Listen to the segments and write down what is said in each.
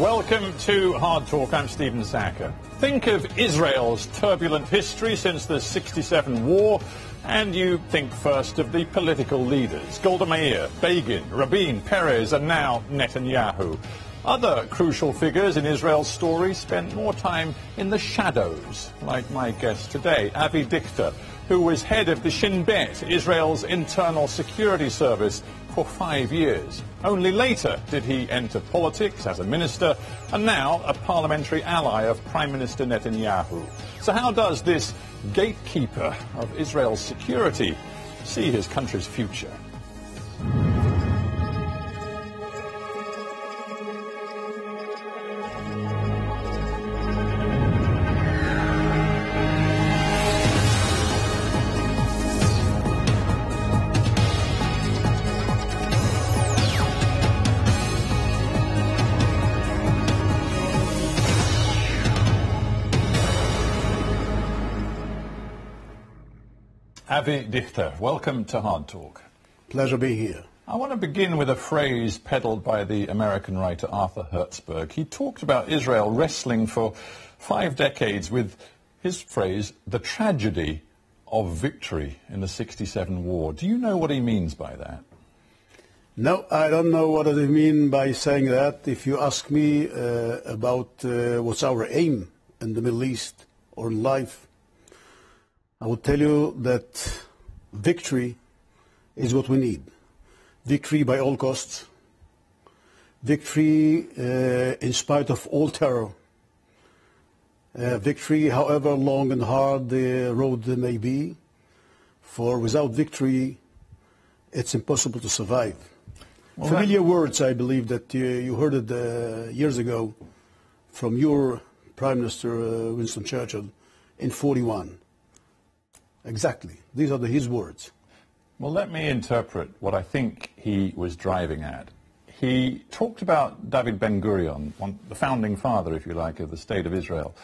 Welcome to Hard Talk. I'm Stephen Sacker. Think of Israel's turbulent history since the '67 war, and you think first of the political leaders, Golda Meir, Begin, Rabin, Peres, and now Netanyahu. Other crucial figures in Israel's story spent more time in the shadows, like my guest today, Avi Dichter, who was head of the Shin Bet, Israel's internal security service, for 5 years. Only later did he enter politics as a minister, and now a parliamentary ally of Prime Minister Netanyahu. So how does this gatekeeper of Israel's security see his country's future? Avi Dichter, welcome to Hard Talk. Pleasure being here. I want to begin with a phrase peddled by the American writer Arthur Hertzberg. He talked about Israel wrestling for 5 decades with his phrase, the tragedy of victory in the '67 war. Do you know what he means by that? No, I don't know what I mean by saying that. If you ask me about what's our aim in the Middle East or in life, I would tell you that victory is what we need. Victory by all costs. Victory in spite of all terror. Victory, however long and hard the road may be. For without victory, it's impossible to survive. Well, familiar words, I believe that you heard it years ago from your Prime Minister, Winston Churchill, in '41. Exactly. These are his words. Well, let me interpret what I think he was driving at. He talked about David Ben-Gurion, the founding father, if you like, of the State of Israel.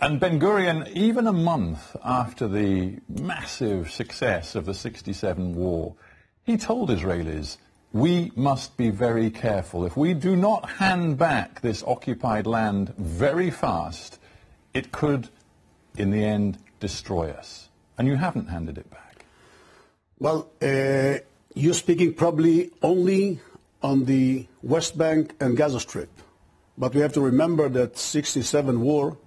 And Ben-Gurion, even a month after the massive success of the '67 war, he told Israelis, we must be very careful. If we do not hand back this occupied land very fast, it could, in the end, destroy us. And you haven't handed it back. Well, you're speaking probably only on the West Bank and Gaza Strip. But we have to remember that '67 war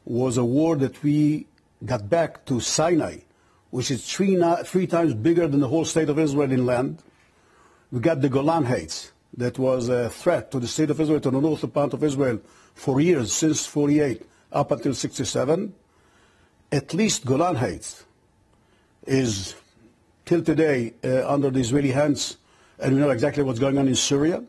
was a war that we got back to Sinai, which is three times bigger than the whole state of Israel in land. We got the Golan Heights, that was a threat to the state of Israel, to the northern part of Israel, for years, since '48 up until '67. At least Golan Heights is, till today, under the Israeli hands, and we know exactly what's going on in Syria.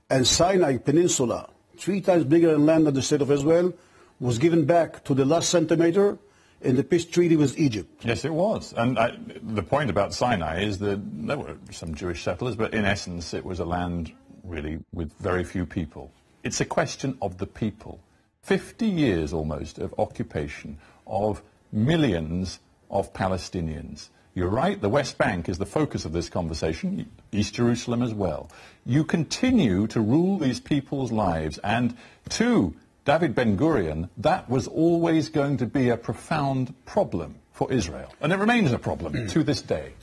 And Sinai Peninsula, 3 times bigger in land than the state of Israel, was given back to the last centimeter in the peace treaty with Egypt. Yes, it was. And the point about Sinai is that there were some Jewish settlers, but in essence it was a land really with very few people. It's a question of the people. 50 years almost of occupation of millions of Palestinians. You're right, the West Bank is the focus of this conversation, East Jerusalem as well. You continue to rule these people's lives, and to David Ben-Gurion, that was always going to be a profound problem for Israel. And it remains a problem to this day.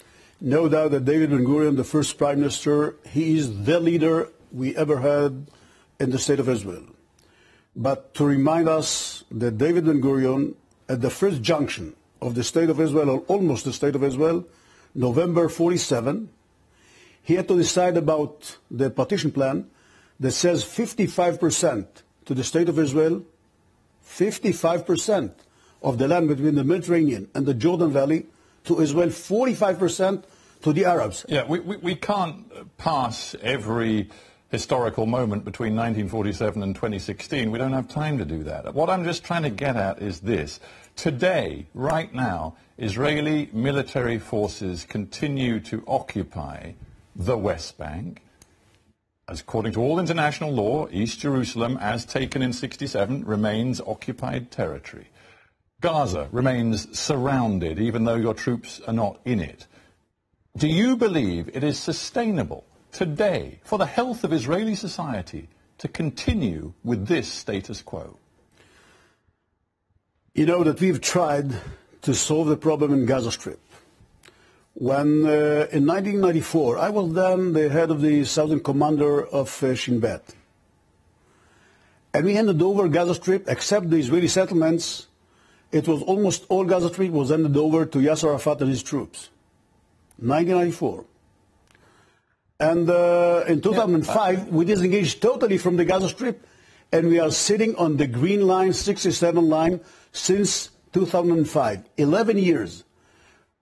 No doubt that David Ben-Gurion, the first Prime Minister, he is the leader we ever had in the state of Israel. But to remind us that David Ben-Gurion, at the first junction of the State of Israel, or almost the State of Israel, November '47, he had to decide about the partition plan that says 55% to the State of Israel, 55% of the land between the Mediterranean and the Jordan Valley to Israel, 45% to the Arabs. Yeah, we can't pass every historical moment between 1947 and 2016. We don't have time to do that. What I'm just trying to get at is this. Today, right now, Israeli military forces continue to occupy the West Bank. As according to all international law, East Jerusalem, as taken in '67, remains occupied territory. Gaza remains surrounded, even though your troops are not in it. Do you believe it is sustainable today, for the health of Israeli society, to continue with this status quo? You know that we've tried to solve the problem in Gaza Strip. When in 1994, I was then the head of the Southern Commander of Shin Bet. And we handed over Gaza Strip, except the Israeli settlements. It was almost all Gaza Strip was handed over to Yasser Arafat and his troops. 1994. And in 2005, we disengaged totally from the Gaza Strip, and we are sitting on the green line, 67 line, since 2005, 11 years.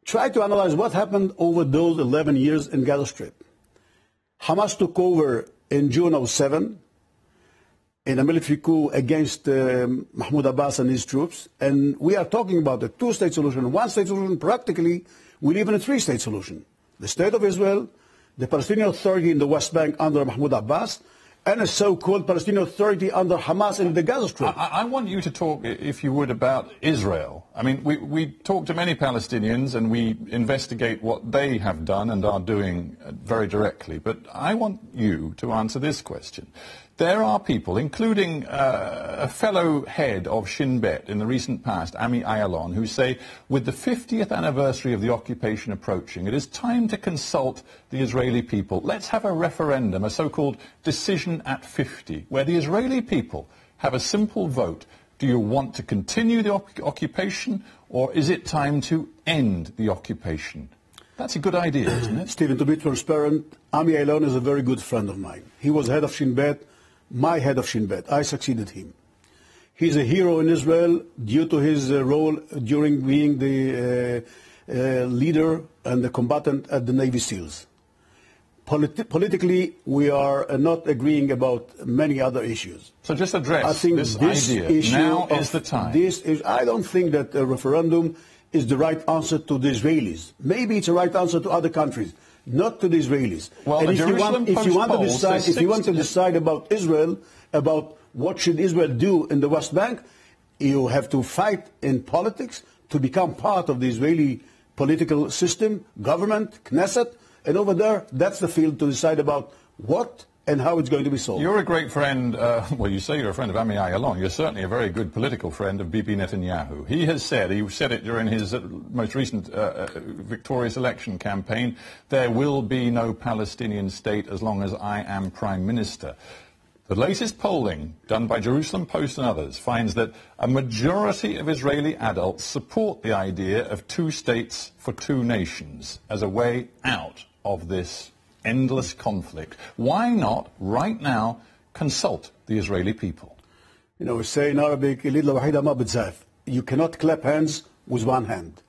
Try to analyze what happened over those 11 years in Gaza Strip. Hamas took over in June of 2007 in a military coup against Mahmoud Abbas and his troops, and we are talking about a two-state solution, one-state solution. Practically, we live in a three-state solution. The State of Israel, the Palestinian Authority in the West Bank under Mahmoud Abbas, and a so-called Palestinian Authority under Hamas in the Gaza Strip. I want you to talk, if you would, about Israel. I mean, we talk to many Palestinians and we investigate what they have done and are doing very directly. But I want you to answer this question. There are people, including a fellow head of Shin Bet in the recent past, Ami Ayalon, who say, with the 50th anniversary of the occupation approaching, it is time to consult the Israeli people. Let's have a referendum, a so-called decision at 50, where the Israeli people have a simple vote. Do you want to continue the occupation, or is it time to end the occupation? That's a good idea, isn't it? Stephen, to be transparent, Ami Ayalon is a very good friend of mine. He was head of Shin Bet, my head of Shin Bet. I succeeded him. He's a hero in Israel due to his role during being the leader and the combatant at the Navy SEALs. Politically, we are not agreeing about many other issues. So just address I think this idea. Now is the time. I don't think that a referendum is the right answer to the Israelis. Maybe it's the right answer to other countries, not to the Israelis. Well, and if you want to decide about Israel, about what should Israel do in the West Bank, you have to fight in politics to become part of the Israeli political system, government, Knesset, and over there, that's the field to decide about what and how it's going to be solved. You're a great friend, well, you say you're a friend of Ami Ayalon. You're certainly a very good political friend of Bibi Netanyahu. He said it during his most recent victorious election campaign, there will be no Palestinian state as long as I am Prime Minister. The latest polling done by Jerusalem Post and others finds that a majority of Israeli adults support the idea of two states for two nations as a way out of this endless conflict. Why not, right now, consult the Israeli people? You know, we say in Arabic, you cannot clap hands with one hand.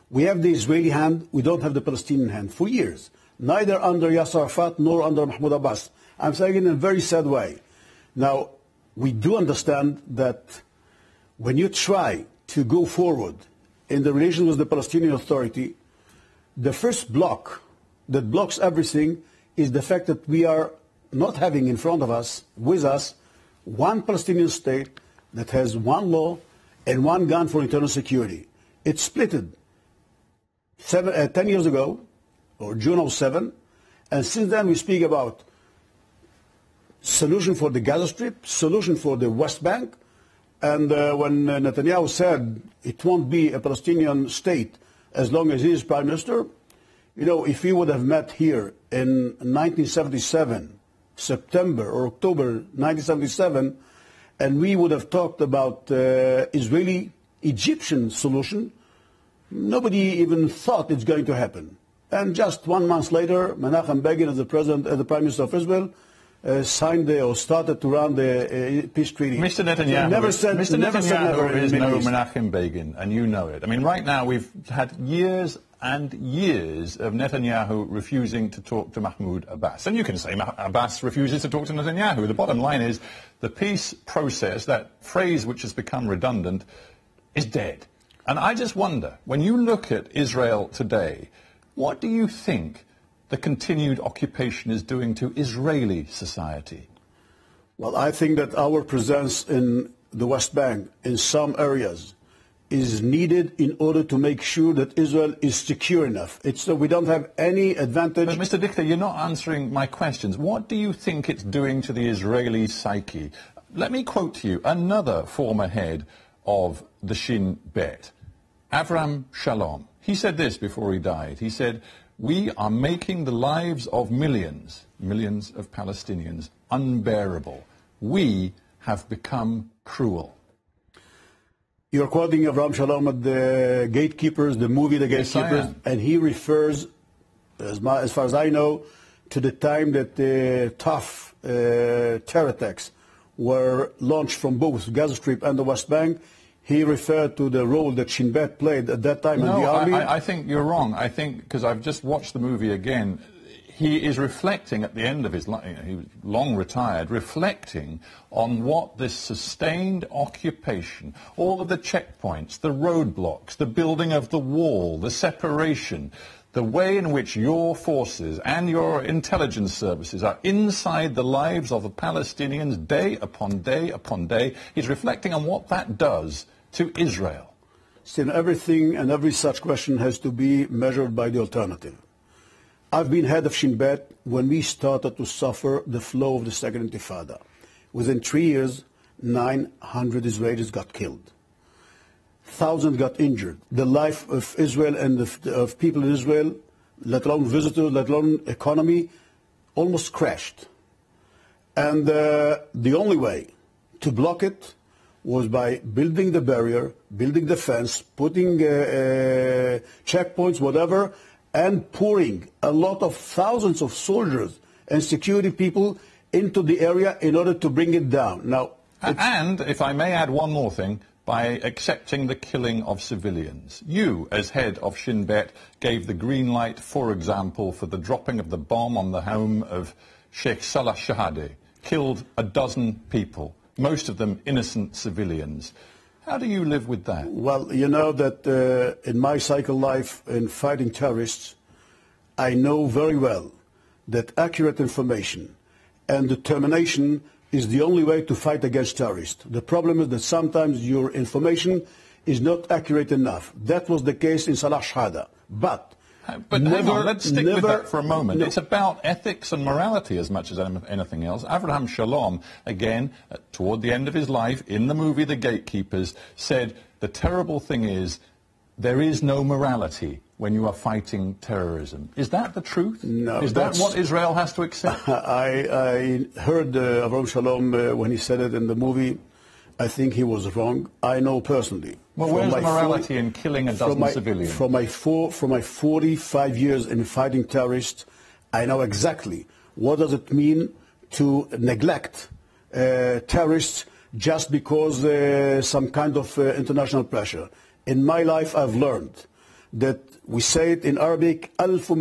We have the Israeli hand, we don't have the Palestinian hand for years, neither under Yasser Arafat nor under Mahmoud Abbas. I'm saying it in a very sad way. Now, we do understand that when you try to go forward in the relations with the Palestinian Authority, the first block that blocks everything is the fact that we are not having in front of us, with us, one Palestinian state that has one law and one gun for internal security. It's splitted 10 years ago, or June of 2007, and since then we speak about solution for the Gaza Strip, solution for the West Bank, and when Netanyahu said it won't be a Palestinian state as long as he is Prime Minister, you know, if we would have met here in 1977, September or October 1977, and we would have talked about Israeli-Egyptian solution, nobody even thought it's going to happen. And just 1 month later, Menachem Begin, as the Prime Minister of Israel, signed or started to run the peace treaty. Mr. Netanyahu, never said is never no Menachem Begin, and you know it. I mean, right now we've had years and years of Netanyahu refusing to talk to Mahmoud Abbas. And you can say Abbas refuses to talk to Netanyahu. The bottom line is the peace process, that phrase which has become redundant, is dead. And I just wonder, when you look at Israel today, what do you think the continued occupation is doing to Israeli society? Well, I think that our presence in the West Bank, in some areas, is needed in order to make sure that Israel is secure enough. We don't have any advantage. But Mr. Dichter, you're not answering my questions. What do you think it's doing to the Israeli psyche? Let me quote to you another former head of the Shin Bet, Avram Shalom. He said this before he died. He said, "We are making the lives of millions of Palestinians unbearable. We have become cruel." You're quoting Avram Shalom at the Gatekeepers, the movie The Gatekeepers, and he refers, as far as I know, to the time that the tough terror attacks were launched from both Gaza Strip and the West Bank. He referred to the role that Shin Bet played at that time in the army. I think you're wrong. I think, because I've just watched the movie again, he is reflecting at the end of his life, he was long retired, reflecting on what this sustained occupation, all of the checkpoints, the roadblocks, the building of the wall, the separation, the way in which your forces and your intelligence services are inside the lives of the Palestinians day upon day upon day. He's reflecting on what that does to Israel. Still, everything and every such question has to be measured by the alternative. I've been head of Shin Bet when we started to suffer the flow of the Second Intifada. Within 3 years, 900 Israelis got killed. Thousands got injured. The life of Israel and of people in Israel, let alone visitors, let alone economy, almost crashed. And the only way to block it was by building the barrier, building the fence, putting checkpoints, whatever, and pouring a lot of thousands of soldiers and security people into the area in order to bring it down. Now, and if I may add one more thing, by accepting the killing of civilians. You, as head of Shin Bet, gave the green light, for example, for the dropping of the bomb on the home of Sheikh Salah Shahade, killed a dozen people, most of them innocent civilians. How do you live with that? Well, you know that in my cycle life in fighting terrorists, I know very well that accurate information and determination is the only way to fight against terrorists. The problem is that sometimes your information is not accurate enough. That was the case in Salah Shahada. But hang on, let's stick with that for a moment. No. It's about ethics and morality as much as anything else. Avraham Shalom, again, toward the end of his life, in the movie The Gatekeepers, said the terrible thing is there is no morality when you are fighting terrorism. Is that the truth? No. Is that what Israel has to accept? I heard Avram Shalom when he said it in the movie. I think he was wrong. I know personally. Well, where's morality in killing a dozen civilians? From my 45 years in fighting terrorists, I know exactly what does it mean to neglect terrorists just because some kind of international pressure. In my life, I've learned that we say it in Arabic, thousands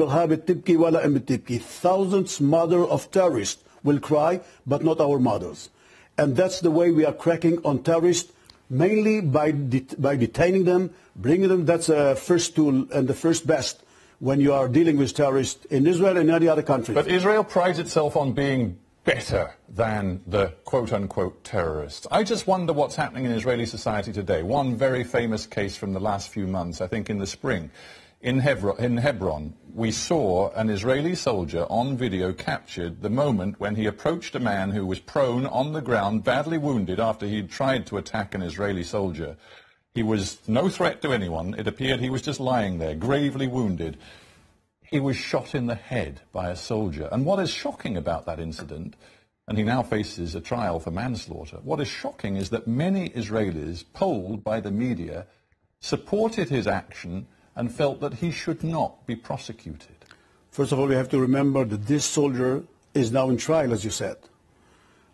mother of terrorists will cry, but not our mothers. And that's the way we are cracking on terrorists, mainly by detaining them, bringing them. That's the first tool and the first best when you are dealing with terrorists in Israel and any other country. But Israel prides itself on being better than the quote-unquote terrorists. I just wonder what's happening in Israeli society today. One very famous case from the last few months, I think in the spring, in Hebron, we saw an Israeli soldier on video captured the moment when he approached a man who was prone on the ground, badly wounded after he'd tried to attack an Israeli soldier. He was no threat to anyone. It appeared he was just lying there, gravely wounded. He was shot in the head by a soldier. And what is shocking about that incident, and he now faces a trial for manslaughter, what is shocking is that many Israelis, polled by the media, supported his action and felt that he should not be prosecuted. First of all, we have to remember that this soldier is now in trial, as you said.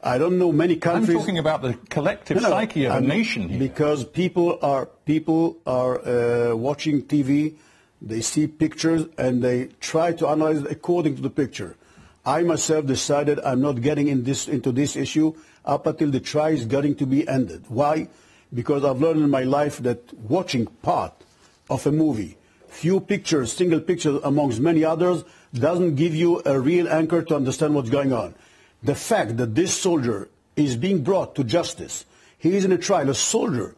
I don't know many countries. I'm talking about the collective psyche of a nation here. Because people are watching TV, they see pictures, and they try to analyze it according to the picture. I myself decided I'm not getting into this issue up until the trial is going to be ended. Why? Because I've learned in my life that watching part of a movie, few pictures, single pictures amongst many others, doesn't give you a real anchor to understand what's going on. The fact that this soldier is being brought to justice, he is in a trial, a soldier,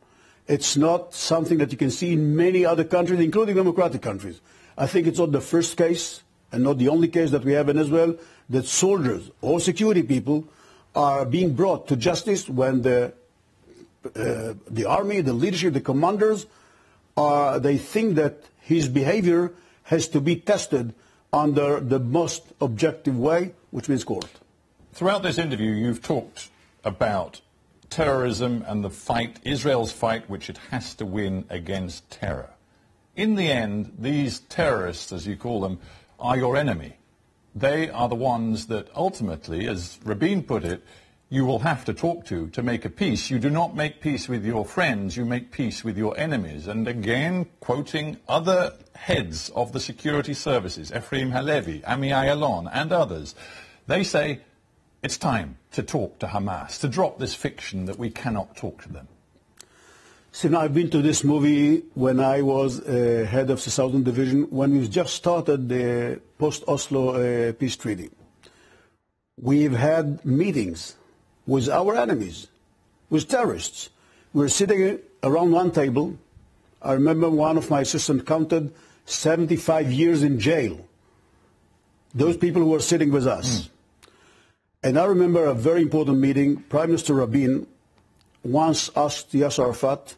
It's not something that you can see in many other countries, including democratic countries. I think it's not the first case and not the only case that we have in Israel that soldiers or security people are being brought to justice when the army, the leadership, the commanders, they think that his behavior has to be tested under the most objective way, which means court. Throughout this interview, you've talked about terrorism and the fight, Israel's fight, which it has to win against terror. In the end, these terrorists, as you call them, are your enemy. They are the ones that ultimately, as Rabin put it, you will have to talk to make a peace. You do not make peace with your friends, you make peace with your enemies. And again, quoting other heads of the security services, Ephraim Halevi, Ami Ayalon, and others, they say it's time to talk to Hamas, to drop this fiction that we cannot talk to them. See, now I've been to this movie when I was head of the Southern Division, when we just started the post-Oslo peace treaty. We've had meetings with our enemies, with terrorists. We're sitting around one table. I remember one of my assistants counted 75 years in jail. Those people who were sitting with us. And I remember a very important meeting. Prime Minister Rabin once asked Yasser Arafat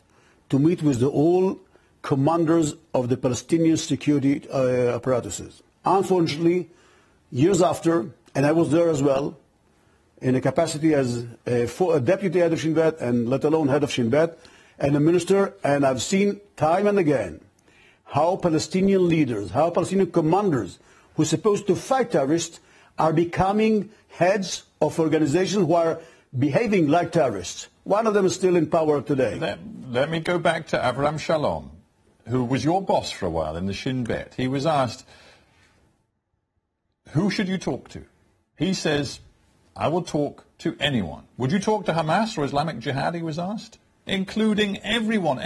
to meet with all commanders of the Palestinian security apparatuses. Unfortunately, years after, and I was there as well, in a capacity as a deputy head of Shin Bet, and let alone head of Shin Bet, and a minister, and I've seen time and again how Palestinian leaders, how Palestinian commanders who are supposed to fight terrorists are becoming heads of organizations who are behaving like terrorists. One of them is still in power today. Let me go back to Avram Shalom, who was your boss for a while in the Shin Bet. He was asked, who should you talk to? He says, I will talk to anyone. Would you talk to Hamas or Islamic Jihad, he was asked? Including everyone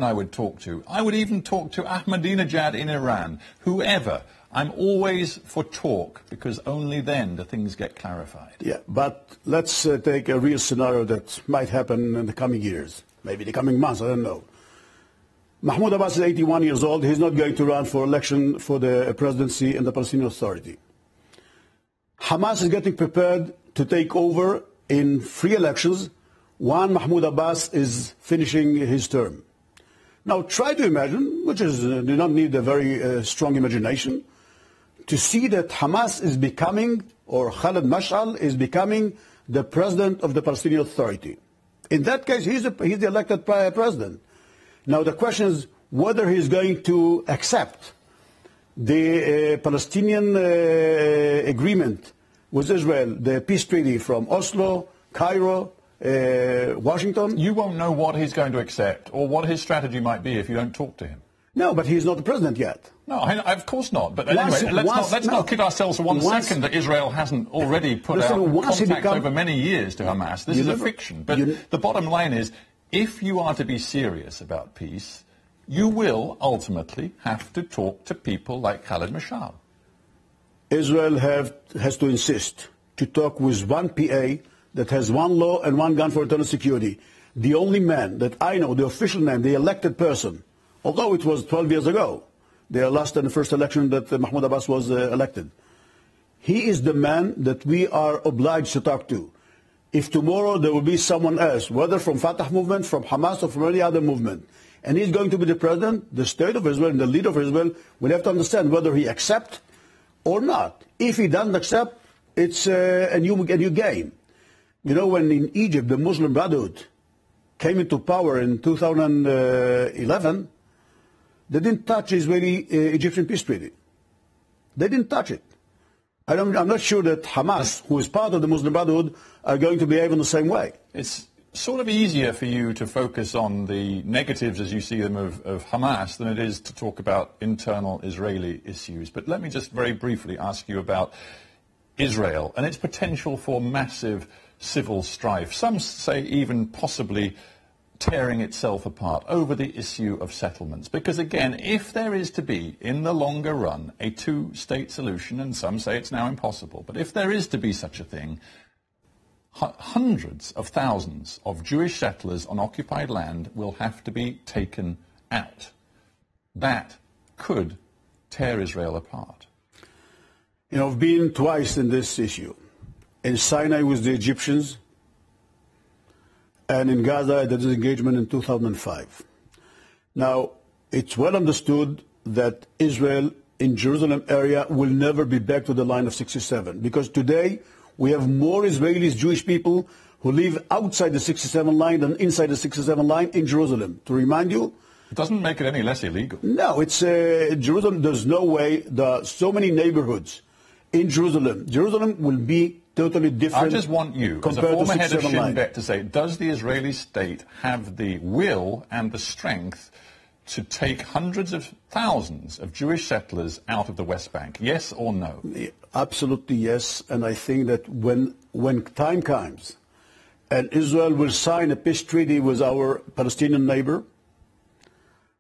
I would talk to. I would even talk to Ahmadinejad in Iran, whoever. I'm always for talk, because only then do things get clarified. Yeah, but let's take a real scenario that might happen in the coming years, maybe the coming months, I don't know. Mahmoud Abbas is 81 years old. He's not going to run for election for the presidency in the Palestinian Authority. Hamas is getting prepared to take over in free elections when Mahmoud Abbas is finishing his term. Now try to imagine, which is do not need a very strong imagination, to see that Hamas is becoming, or Khaled Mash'al is becoming the president of the Palestinian Authority. In that case, he's the elected president. Now the question is whether he's going to accept the Palestinian agreement with Israel, the peace treaty from Oslo, Cairo, Washington. You won't know what he's going to accept or what his strategy might be if you don't talk to him. No, but he's not the president yet. No, of course not. But anyway, let's not kid ourselves for one second that Israel hasn't already put out contact over many years to Hamas. This is a fiction. But the bottom line is, if you are to be serious about peace, you will ultimately have to talk to people like Khaled Mash'al. Israel has to insist to talk with one PA that has one law and one gun for internal security. The only man that I know, the official name, the elected person, although it was 12 years ago, they lost in the first election that Mahmoud Abbas was elected. He is the man that we are obliged to talk to. If tomorrow there will be someone else, whether from Fatah movement, from Hamas, or from any other movement, and he's going to be the president, the state of Israel and the leader of Israel will have to understand whether he accepts or not. If he doesn't accept, it's a new game. You know, when in Egypt the Muslim Brotherhood came into power in 2011, they didn't touch Israeli-Egyptian peace treaty. They didn't touch it. I'm not sure that Hamas, who is part of the Muslim Brotherhood, are going to behave in the same way. It's sort of easier for you to focus on the negatives as you see them of Hamas than it is to talk about internal Israeli issues. But let me just very briefly ask you about Israel and its potential for massive civil strife. Some say even possibly tearing itself apart over the issue of settlements. Because again, if there is to be, in the longer run, a two-state solution, and some say it's now impossible, but if there is to be such a thing, hundreds of thousands of Jewish settlers on occupied land will have to be taken out. That could tear Israel apart. You know, I've been twice in this issue. In Sinai with the Egyptians, and in Gaza at the disengagement in 2005. Now, it's well understood that Israel in Jerusalem area will never be back to the line of 67, because today we have more Israelis, Jewish people, who live outside the 67 line than inside the 67 line in Jerusalem. To remind you, it doesn't make it any less illegal. No, it's Jerusalem. There's no way. There are so many neighborhoods in Jerusalem. Jerusalem will be totally different. I just want you, as a former head of Shin Bet, to say, does the Israeli state have the will and the strength to take hundreds of thousands of Jewish settlers out of the West Bank? Yes or no? Absolutely yes. And I think that when time comes and Israel will sign a peace treaty with our Palestinian neighbor,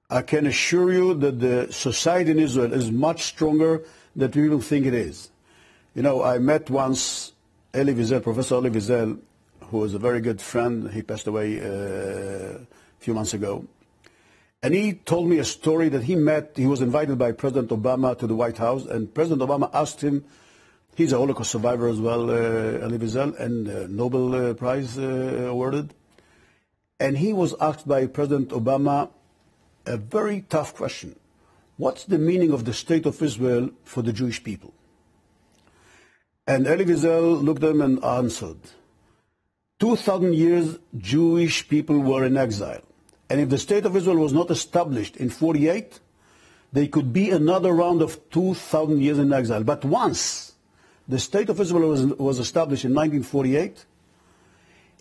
I can assure you that the society in Israel is much stronger than we even think it is. You know, I met once Elie Wiesel, Professor Elie Wiesel, who was a very good friend. He passed away a few months ago. And he told me a story that he was invited by President Obama to the White House, and President Obama asked him, he's a Holocaust survivor as well, Elie Wiesel, and Nobel Prize awarded. And he was asked by President Obama a very tough question. What's the meaning of the State of Israel for the Jewish people? And Elie Wiesel looked at him and answered, 2,000 years Jewish people were in exile. And if the State of Israel was not established in 48, there could be another round of 2,000 years in exile. But once the State of Israel was established in 1948,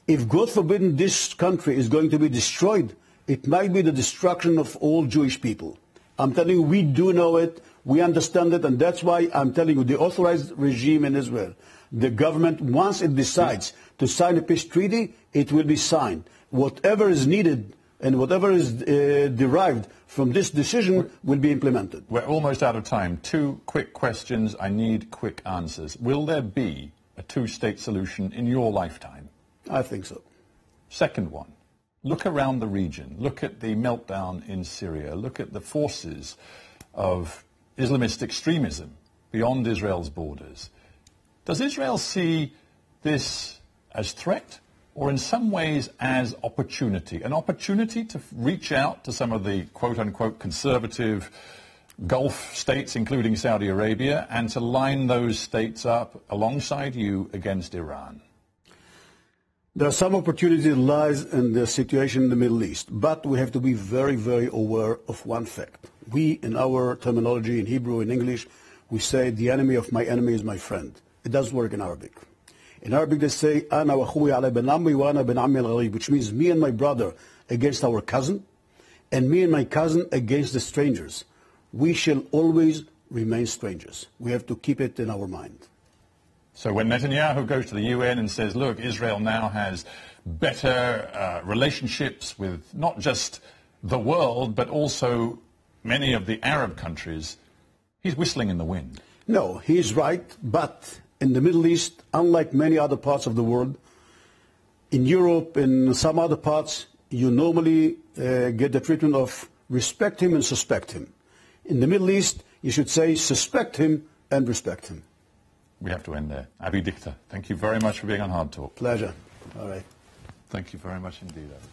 if, God forbid, this country is going to be destroyed, it might be the destruction of all Jewish people. I'm telling you, we do know it, we understand it, and that's why I'm telling you, the authorized regime in Israel, the government, once it decides to sign a peace treaty, it will be signed. Whatever is needed and whatever is derived from this decision will be implemented. We're almost out of time. 2 quick questions. I need quick answers. Will there be a two-state solution in your lifetime? I think so. Second one. Look around the region. Look at the meltdown in Syria. Look at the forces of Islamist extremism beyond Israel's borders. Does Israel see this as threat or in some ways as opportunity? An opportunity to reach out to some of the quote-unquote conservative Gulf states, including Saudi Arabia, and to line those states up alongside you against Iran? There are some opportunities that lies in the situation in the Middle East, but we have to be very, very aware of one fact. We, in our terminology, in Hebrew, in English, we say the enemy of my enemy is my friend. It doesn't work in Arabic. In Arabic they say, Ana wa akhuwi ala bin ammi wa ana bin ammi al-gharib, which means me and my brother against our cousin, and me and my cousin against the strangers. We shall always remain strangers. We have to keep it in our mind. So when Netanyahu goes to the UN and says, look, Israel now has better relationships with not just the world, but also many of the Arab countries, he's whistling in the wind. No, he's right, but in the Middle East, unlike many other parts of the world, in Europe, in some other parts, you normally get the treatment of respect him and suspect him. In the Middle East, you should say suspect him and respect him. We have to end there. Avi Dichter, thank you very much for being on Hard Talk. Pleasure. All right. Thank you very much indeed, Avi.